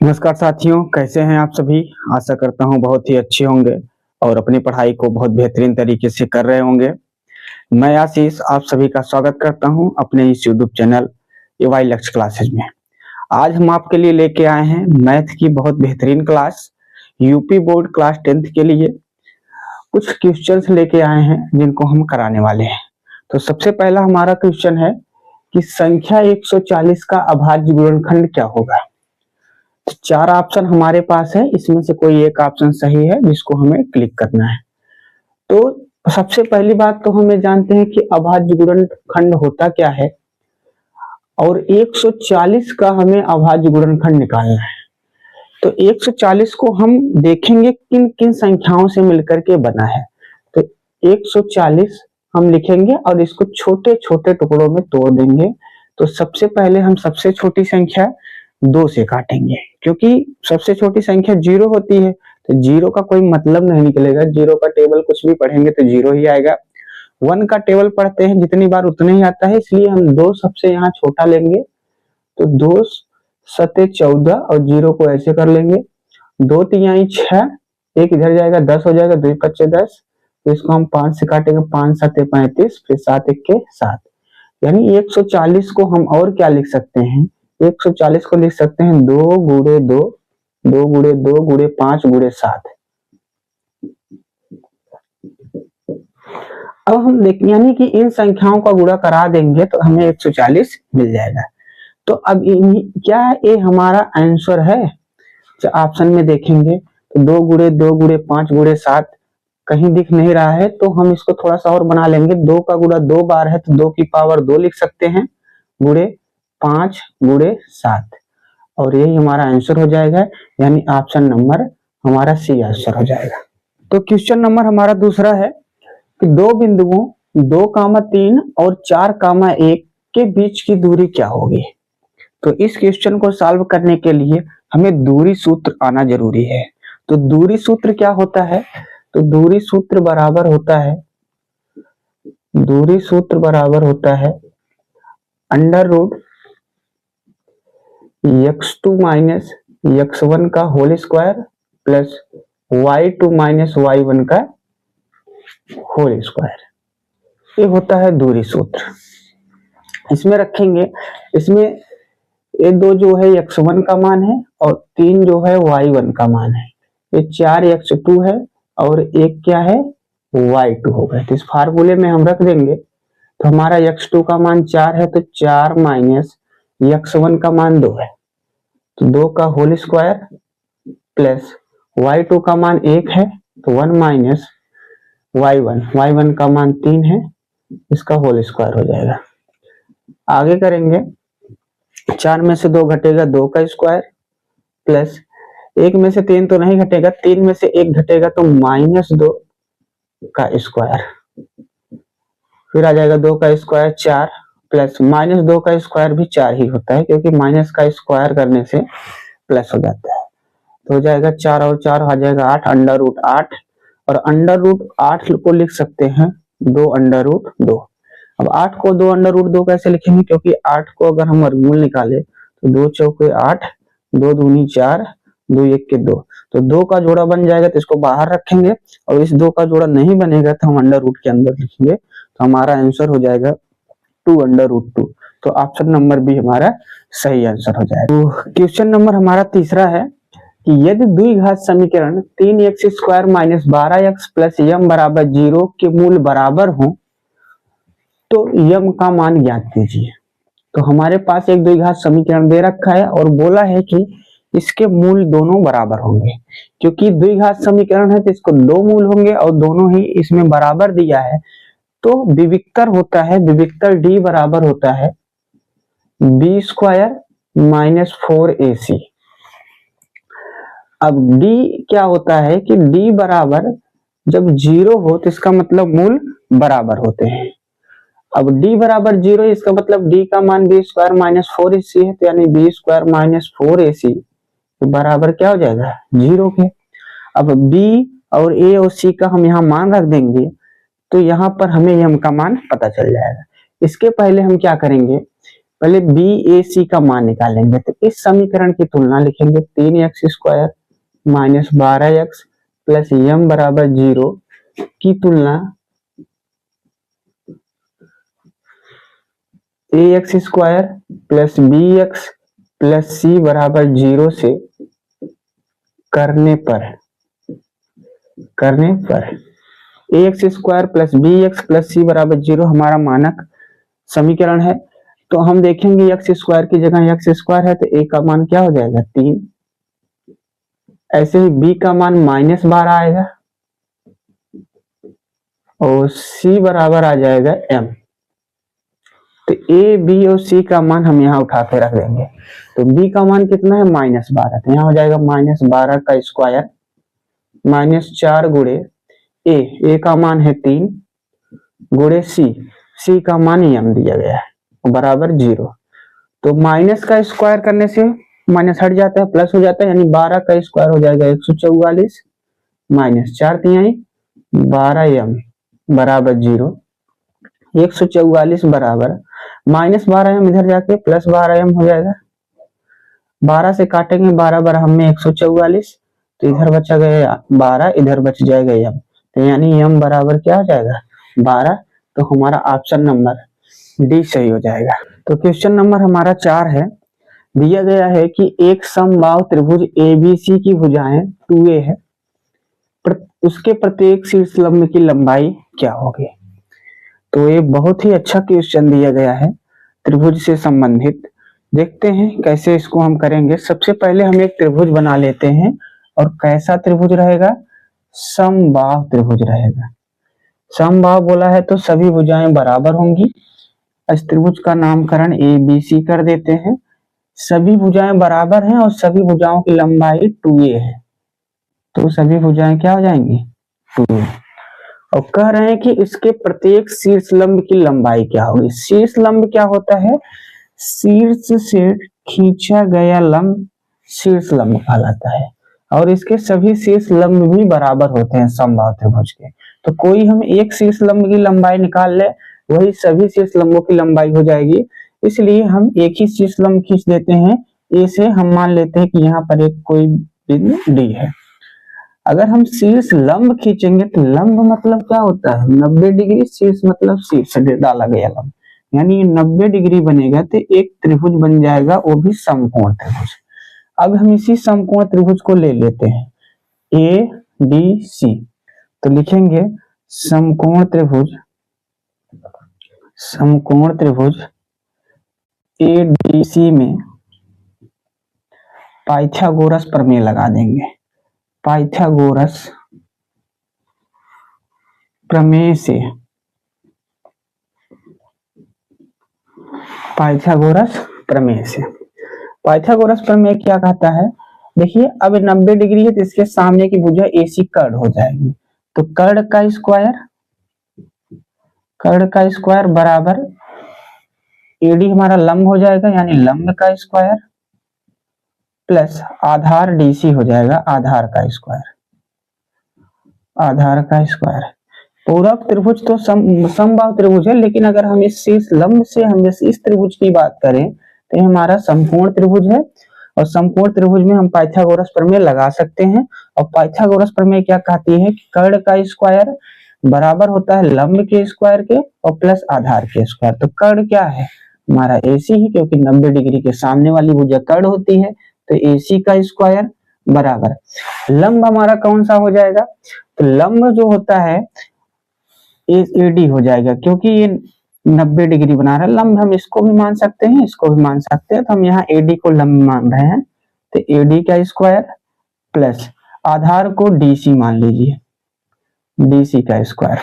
नमस्कार साथियों, कैसे हैं आप सभी। आशा करता हूं बहुत ही अच्छे होंगे और अपनी पढ़ाई को बहुत बेहतरीन तरीके से कर रहे होंगे। मैं आशीष आप सभी का स्वागत करता हूं अपने इस यूट्यूब चैनल EY लक्ष्य क्लासेज में। आज हम आपके लिए लेके आए हैं मैथ की बहुत बेहतरीन class. UP board class 10th के लिए कुछ क्वेश्चंस लेके आए हैं जिनको हम कराने वाले हैं। तो सबसे पहला हमारा क्वेश्चन है कि संख्या 140 का अभाज्य गुणनखंड क्या होगा। तो 4 ऑप्शन हमारे पास है, इसमें से कोई एक ऑप्शन सही है जिसको हमें क्लिक करना है। तो सबसे पहली बात तो हमें जानते हैं कि अभाज्य गुणनखंड होता क्या है और 140 का हमें अभाज्य गुणनखंड निकालना है। तो 140 को हम देखेंगे किन किन संख्याओं से मिलकर के बना है। तो 140 हम लिखेंगे और इसको छोटे छोटे टुकड़ों में तोड़ देंगे। तो सबसे पहले हम सबसे छोटी संख्या 2 से काटेंगे, क्योंकि सबसे छोटी संख्या 0 होती है, तो 0 का कोई मतलब नहीं निकलेगा। 0 का टेबल कुछ भी पढ़ेंगे तो 0 ही आएगा। 1 का टेबल पढ़ते हैं जितनी बार उतना ही आता है, इसलिए हम 2 सबसे यहाँ छोटा लेंगे। तो 2 सते 14 और 0 को ऐसे कर लेंगे। 2 तिहाई 6, एक इधर जाएगा 10 हो जाएगा, 2 पच्चे 10। तो इसको हम 5 से काटेंगे, 5 सते 35, फिर 7 इक्के 7। यानी 140 को हम और क्या लिख सकते हैं, 140 को लिख सकते हैं 2 गुणे 2, 2 गुणे 2 गुणे 5 गुणे 7। अब हम देखें यानी कि इन संख्याओं का गुणा करा देंगे तो हमें 140 मिल जाएगा। तो अब क्या ये हमारा आंसर है। जो ऑप्शन में देखेंगे तो 2 गुणे 2 गुणे 5 गुणे 7 कहीं दिख नहीं रहा है, तो हम इसको थोड़ा सा और बना लेंगे। 2 का गुणा 2 बार है तो 2 की पावर 2 लिख सकते हैं, गुणे 5 गुणे 7, और यही हमारा आंसर हो जाएगा। यानी ऑप्शन नंबर हमारा सी आंसर हो जाएगा। तो क्वेश्चन नंबर हमारा दूसरा है कि दो बिंदुओं 2,3 और 4,1 के बीच की दूरी क्या होगी। तो इस क्वेश्चन को सॉल्व करने के लिए हमें दूरी सूत्र आना जरूरी है। तो दूरी सूत्र क्या होता है, तो दूरी सूत्र बराबर होता है under root x2 minus x1 का whole square plus y2 minus y1 का होल स्क्वायर। ये होता है दूरी सूत्र। इसमें रखेंगे, इसमें ये 2 जो है x1 का मान है और 3 जो है y1 का मान है। ये 4 x2 है और एक क्या है y2 होगा। तो इस फार्मूले में हम रख देंगे। तो हमारा x2 का मान 4 है, तो 4 माइनस x1 का मान 2 है, तो 2 का होल स्क्वायर प्लस y2 का मान 1 है, तो 1 माइनस y1 का मान 3 है, इसका होल स्क्वायर हो जाएगा। आगे करेंगे, 4 में से 2 घटेगा, 2 का स्क्वायर प्लस 1 में से 3 तो नहीं घटेगा, 3 में से 1 घटेगा तो -2 का स्क्वायर, फिर आ जाएगा 2 का स्क्वायर 4 प्लस -2 का स्क्वायर भी 4 ही होता है, क्योंकि माइनस का स्क्वायर करने से प्लस हो जाता है। तो हो जाएगा 4 और 4 आ जाएगा 8, अंडर रूट 8, और अंडर रूट 8 को लिख सकते हैं 2 अंडर रूट 2। अब 8 को 2 अंडर रूट 2 कैसे लिखेंगे, क्योंकि 8 को अगर हम वर्गमूल निकाले तो 2 चौके 8, 2 दूनी 4, 2 एक के 2, तो 2 का जोड़ा बन जाएगा, तो इसको बाहर रखेंगे। और इस 2 का जोड़ा नहीं बनेगा तो हम अंडर रूट के अंदर लिखेंगे, तो हमारा आंसर हो जाएगा 2 अंडर रूट 2। तो ऑप्शन नंबर भी हमारा सही आंसर हो जाएगा। तो क्वेश्चन नंबर हमारा तीसरा है कि यदि द्विघात समीकरण 3x square minus 12x plus m बराबर 0 के मूल बराबर हो तो m का मान ज्ञात कीजिए। तो हमारे पास एक द्विघात समीकरण दे रखा है और बोला है कि इसके मूल दोनों बराबर होंगे। क्योंकि द्विघात समीकरण है तो इसको 2 मूल होंगे और दोनों ही इसमें बराबर दिया है, तो विविक्तर होता है, विविक्तर d बराबर होता है b स्क्वायर माइनस 4ac। अब d क्या होता है कि d बराबर जब 0 हो तो इसका मतलब मूल बराबर होते हैं। अब d बराबर 0, इसका मतलब d का मान b स्क्वायर माइनस 4ac है, तो यानी b स्क्वायर माइनस 4ac बराबर क्या हो जाएगा 0 के। अब b और a और c का हम यहाँ मान रख देंगे, तो यहाँ पर हमें m का मान पता चल जाएगा। इसके पहले हम क्या करेंगे, पहले बी ए सी का मान निकालेंगे। तो इस समीकरण की तुलना लिखेंगे 3x² minus 12x plus m बराबर 0 की तुलना ax² plus bx plus c बराबर 0 से करने पर ax² plus bx plus c बराबर 0 हमारा मानक समीकरण है। तो हम देखेंगे x² की जगह x² है तो a का मान क्या हो जाएगा 3, ऐसे ही b का मान -12 आएगा और c बराबर आ जाएगा m। तो a b और c का मान हम यहाँ उठा के रख देंगे। तो b का मान कितना है -12, तो यहाँ हो जाएगा -12 का स्क्वायर -4 गुणे a का मान है 3 गुणे c का मान m दिया गया है बराबर 0। तो माइनस का स्क्वायर करने से माइनस हट जाता है, प्लस हो जाता है, यानी 12 का स्क्वायर हो जाएगा 144 माइनस 4 तिहाई 12m बराबर 0। 144 बराबर -12m इधर जाके प्लस 12m हो जाएगा। 12 से काटेंगे 12 बार में 144, तो इधर बचा गया 12, इधर बच जाएगा m, तो यानी m बराबर क्या हो जाएगा 12। तो हमारा ऑप्शन नंबर डी सही हो जाएगा। तो क्वेश्चन नंबर हमारा 4 है। दिया गया है कि एक समबाहु त्रिभुज ABC की भुजाएं 2a है, उसके प्रत्येक शीर्ष लंब की लंबाई क्या होगी। तो ये बहुत ही अच्छा क्वेश्चन दिया गया है त्रिभुज से संबंधित। देखते हैं कैसे इसको हम करेंगे। सबसे पहले हम एक त्रिभुज बना लेते हैं, और कैसा त्रिभुज रहेगा समबाहु त्रिभुज रहेगा। समबाहु बोला है तो सभी भुजाएं बराबर होंगी। इस त्रिभुज का नामकरण ABC कर देते हैं। सभी भुजाएं बराबर हैं और सभी भुजाओं की लंबाई 2a है, तो सभी भुजाएं क्या हो जाएंगी 2a। और कह रहे हैं कि इसके प्रत्येक शीर्ष लंब की लंबाई क्या होगी। शीर्ष लंब क्या होता है, शीर्ष से खींचा गया लंब शीर्ष लंब कहलाता है, और इसके सभी शीर्ष लंब भी बराबर होते हैं समबाहु त्रिभुज के। तो कोई हम एक शीर्ष लंब की लंबाई निकाल ले, वही सभी शीर्ष लंबों की लंबाई हो जाएगी। इसलिए हम एक ही शीर्ष लंब खींच देते हैं। ए से हम मान लेते हैं कि यहाँ पर एक कोई बिंदु डी है। अगर हम शीर्ष लंब खींचेंगे तो लंब मतलब क्या होता है 90 डिग्री, शीर्ष मतलब शीर्ष डाला गया लंब, यानी 90 डिग्री बनेगा तो एक त्रिभुज बन जाएगा, वो भी समकोण त्रिभुज। अब हम इसी समकोण त्रिभुज को ले लेते हैं ABC, तो लिखेंगे समकोण त्रिभुज ADC में पाइथागोरस प्रमेय लगा देंगे। पाइथागोरस प्रमेय से पाइथागोरस प्रमेय क्या कहता है, देखिए अब 90 डिग्री है तो इसके सामने की भुजा AC कर्ण हो जाएगी। तो कर्ण का स्क्वायर बराबर AD हमारा लंब हो जाएगा, यानी लंब का स्क्वायर प्लस आधार DC हो जाएगा, आधार का स्क्वायर। पूरक त्रिभुज तो समबाहु त्रिभुज है, लेकिन अगर हम इस शीर्ष लंब से हम इस त्रिभुज की बात करें तो ये हमारा समकोण त्रिभुज है, और समकोण त्रिभुज में हम पाइथागोरस प्रमेय लगा सकते हैं। और पाइथागोरस प्रमेय क्या कहती है कि कर्ण का स्क्वायर बराबर होता है लंब के स्क्वायर के और प्लस आधार के स्क्वायर। तो कर्ण क्या है हमारा AC ही, क्योंकि 90 डिग्री के सामने वाली भुजा कर्ण होती है, तो AC का स्क्वायर बराबर लंब हमारा कौन सा हो जाएगा, तो लंब जो होता है AD हो जाएगा, क्योंकि ये 90 डिग्री बना रहा है। लंब हम इसको भी मान सकते हैं, इसको भी मान सकते हैं, तो हम यहाँ AD को लंब मान रहे हैं, तो AD का स्क्वायर प्लस आधार को DC मान लीजिए, DC का स्क्वायर।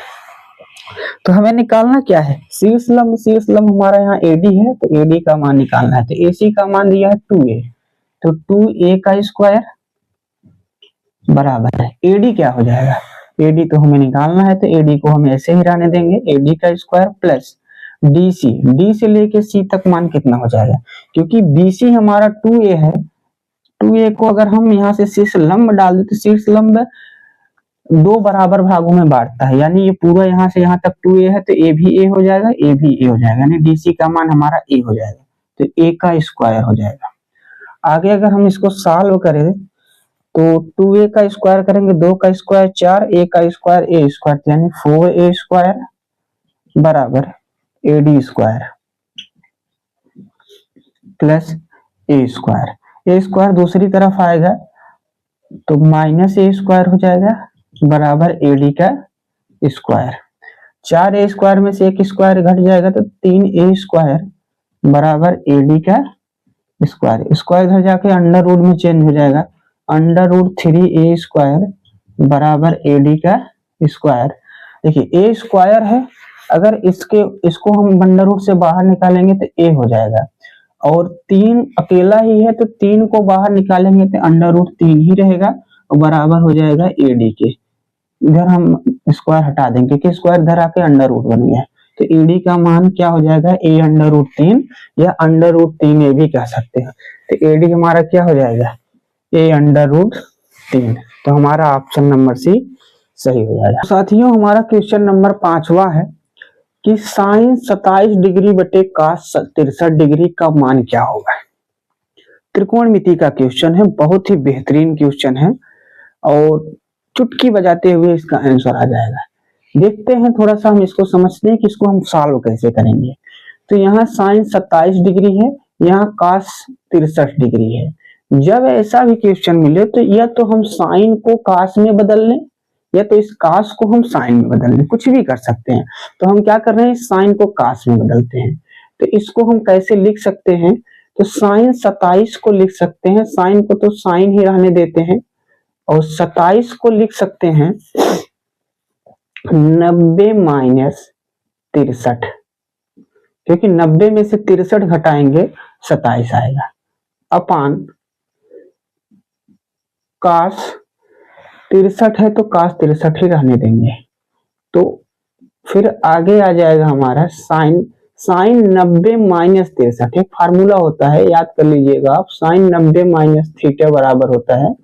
तो हमें निकालना क्या है शीर्ष लंब हमारा यहाँ AD है, तो AD का मान निकालना है। तो AC का मान दिया है 2a, तो 2a का स्क्वायर बराबर है AD क्या हो जाएगा, AD तो हमें निकालना है, तो AD को हम ऐसे ही रहने देंगे, AD का स्क्वायर प्लस DC, D से लेके C तक मान कितना हो जाएगा, क्योंकि BC हमारा 2a है, 2a को अगर हम यहाँ से शीर्ष लंब डाल दें तो शीर्ष लंब 2 बराबर भागों में बांटता है, यानी ये पूरा यहाँ से यहाँ तक 2a है, तो A भी A हो जाएगा, A भी A हो जाएगा, यानी DC का मान हमारा A हो जाएगा। तो a का स्क्वायर हो जाएगा। आगे अगर हम इसको सॉल्व करें तो 2a का स्क्वायर करेंगे, 2 का स्क्वायर 4, a का स्क्वायर a स्क्वायर, यानी 4a स्क्वायर बराबर ad square plus a square. a square दूसरी तरफ आएगा तो माइनस a स्क्वायर हो जाएगा बराबर ad का स्क्वायर। 4a स्क्वायर में से एक स्क्वायर घट जाएगा तो 3a स्क्वायर बराबर ad का स्क्वायर। स्क्वायर इधर जाके अंडर रूट में चेंज हो जाएगा, अंडर रूट 3a स्क्वायर बराबर ad का स्क्वायर। देखिए a स्क्वायर है, अगर इसको हम अंडर रूट से बाहर निकालेंगे तो a हो जाएगा, और 3 अकेला ही है तो 3 को बाहर निकालेंगे तो अंडर रूट 3 ही रहेगा और बराबर हो जाएगा ad के। इधर हम स्क्वायर हटा देंगे क्योंकि स्क्वायर इधर आके अंडर रूट बन गया, तो ad का मान क्या हो जाएगा a अंडर रूट 3 या अंडर रूट 3a भी कह सकते हैं। तो ad हमारा क्या हो जाएगा a अंडर रूट 3। तो हमारा ऑप्शन नंबर सी सही हो जाएगा। साथियों हमारा क्वेश्चन नंबर 5वां है कि साइन 27 डिग्री बटे कॉस 63 डिग्री का मान क्या होगा। त्रिकोणमिति का क्वेश्चन है, बहुत ही बेहतरीन क्वेश्चन है और चुटकी बजाते हुए इसका आंसर आ जाएगा। देखते हैं थोड़ा सा हम इसको समझते हैं कि इसको हम सॉल्व कैसे करेंगे। तो यहाँ साइन 27 डिग्री है, यहाँ कॉस 63 डिग्री है। जब ऐसा भी क्वेश्चन मिले तो या तो हम साइन को कॉस में बदल लें या तो इस कॉस को हम साइन में बदल लें, कुछ भी कर सकते हैं। तो हम क्या कर रहे हैं, साइन को कॉस में बदलते हैं। तो इसको हम कैसे लिख सकते हैं, तो साइन 27 को लिख सकते हैं, साइन को तो साइन ही रहने देते हैं, और 27 को लिख सकते हैं 90 माइनस 63, क्योंकि 90 में से 63 घटाएंगे 27 आएगा, अपान कॉस 63 है तो कॉस 63 ही रहने देंगे। तो फिर आगे आ जाएगा हमारा साइन 90 माइनस 63, एक फार्मूला होता है याद कर लीजिएगा आप, साइन 90 माइनस थीटा बराबर होता है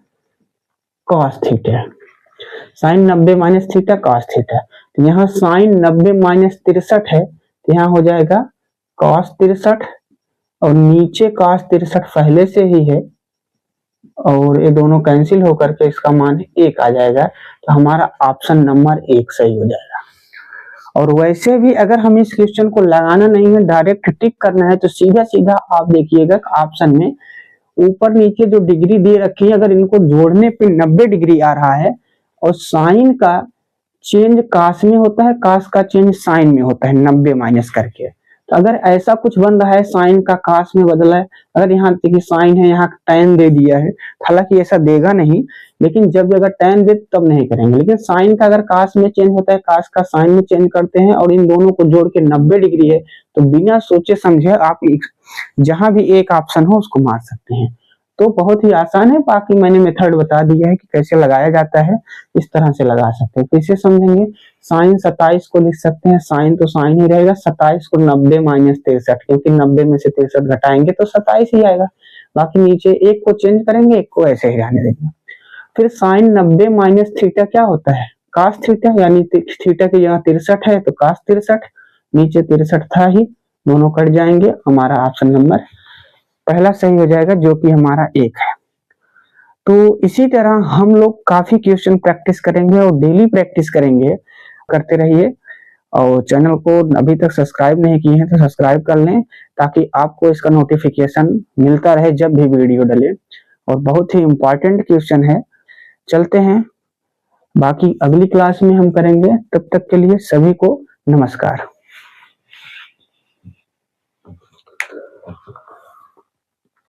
cos theta, sine 90 minus theta cos theta. तो यहाँ साइन 90 माइनस 63 है तो यहाँ हो जाएगा कॉस 63, और नीचे कॉस 63 पहले से ही है और ये दोनों कैंसिल होकर के इसका मान 1 आ जाएगा। तो हमारा ऑप्शन नंबर 1 सही हो जाएगा। और वैसे भी अगर हम इस क्वेश्चन को लगाना नहीं है, डायरेक्ट टिक करना है, तो सीधा सीधा आप देखिएगा ऑप्शन में ऊपर नीचे जो डिग्री दे रखी है, अगर इनको जोड़ने पे 90 डिग्री आ रहा है और साइन का चेंज कास में होता है, कास का चेंज साइन में होता है 90 माइनस करके। तो अगर ऐसा कुछ बन रहा है साइन का कास में बदला है, अगर यहाँ देखिए साइन है यहाँ tan दे दिया है, हालांकि ऐसा देगा नहीं, लेकिन जब अगर tan दे तब नहीं करेंगे, लेकिन साइन का अगर कास में चेंज होता है कास का साइन में चेंज करते हैं और इन दोनों को जोड़ के 90 डिग्री है, तो बिना सोचे समझे आप जहां भी एक ऑप्शन हो उसको मार सकते हैं। तो बहुत ही आसान है, बाकी मैंने मेथड बता दिया है कि कैसे लगाया जाता है, इस तरह से लगा सकते हैं। कैसे समझेंगे, साइन 27 को लिख सकते हैं, साइन तो साइन ही रहेगा, 27 को 90 माइनस 63, क्योंकि 90 में से 63 घटाएंगे तो 27 ही आएगा, बाकी नीचे एक को चेंज करेंगे, एक को ऐसे ही रहने देंगे। फिर साइन 90 माइनस थीटा क्या होता है, कास थीटा, यानी थीटा की जगह 63 है तो कास 63, नीचे 63 था ही, दोनों कट जाएंगे, हमारा ऑप्शन नंबर पहला सही हो जाएगा जो कि हमारा 1 है। तो इसी तरह हम लोग काफी क्वेश्चन प्रैक्टिस करेंगे और डेली प्रैक्टिस करेंगे, करते रहिए। और चैनल को अभी तक सब्सक्राइब नहीं किए हैं तो सब्सक्राइब कर लें ताकि आपको इसका नोटिफिकेशन मिलता रहे जब भी वीडियो डले, और बहुत ही इंपॉर्टेंट क्वेश्चन है। चलते हैं, बाकी अगली क्लास में हम करेंगे, तब तक के लिए सभी को नमस्कार।